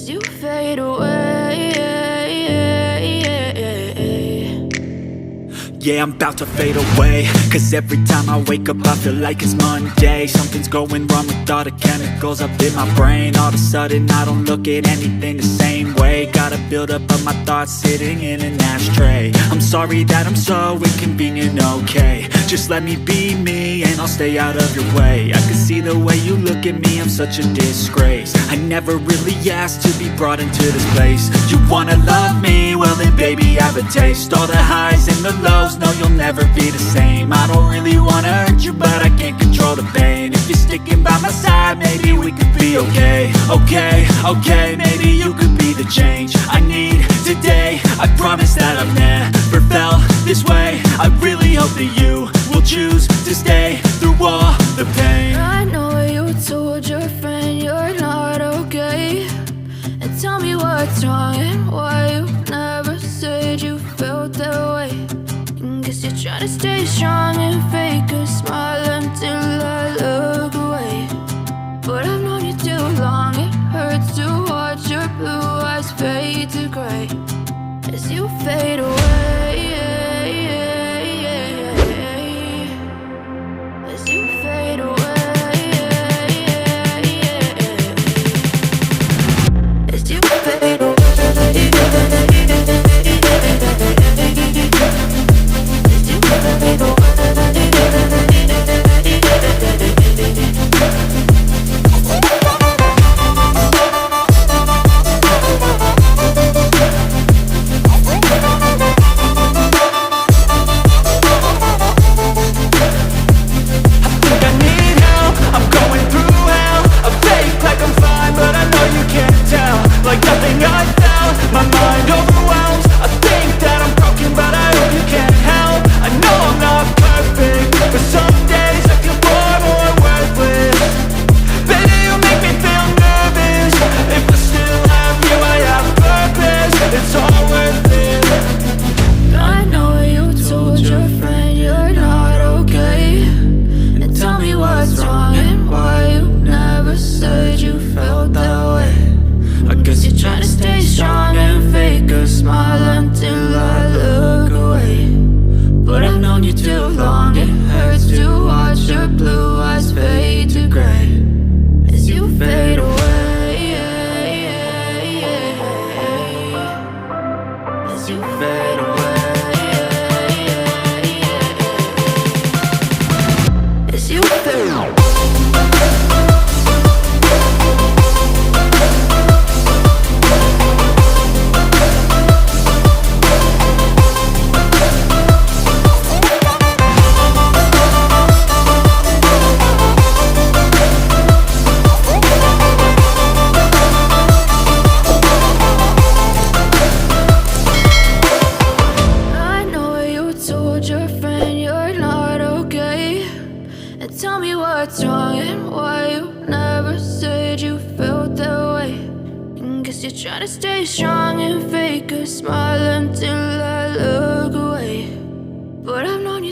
as you fade away. Yeah, I'm about to fade away, cause every time I wake up I feel like it's Monday. Something's going wrong with all the chemicals up in my brain. All of a sudden I don't look at anything the same way. Gotta build up of my thoughts sitting in an ashtray. I'm sorry that I'm so inconvenient, okay. Just let me be me and I'll stay out of your way. I can see the way you look at me, I'm such a disgrace. I never really asked to be brought into this place. You wanna love me? Well then baby have a taste. All the highs and the lows, no you'll never be the same. I don't really wanna hurt you but I can't control the pain. If you're sticking by my side, maybe we could be okay. Okay, maybe you could be the change I need today. I promise that I've never felt this way. I really hope that you will choose to stay through all the pain. I know you told your friend you're not okay, and tell me what's wrong and why you never said you felt that way. Guess you're trying to stay strong and fake a smile until I look away. But I've known you too long, it hurts to watch your blue eyes fade to gray as you fade away. As you fade away. As you fade away. Like nothing I found, my mind overwhelms. I think that I'm broken, but I hope you can't help. I know I'm not perfect, but some days I feel far more worthless. Baby, you make me feel nervous. If I still have you, I have purpose. It's all worth it. I know you told your friend you're not okay, and tell me what's wrong and why you never said you felt that way. I guess you're trying to stay strong and fake a smile until I look away. But I've known you too long, it hurts to watch your blue eyes fade to gray as you fade away. As you fade away. As you fade away. Your friend you're not okay, and tell me what's wrong and why you never said you felt that way. And guess you're trying to stay strong and fake a smile until I look away. But I've known you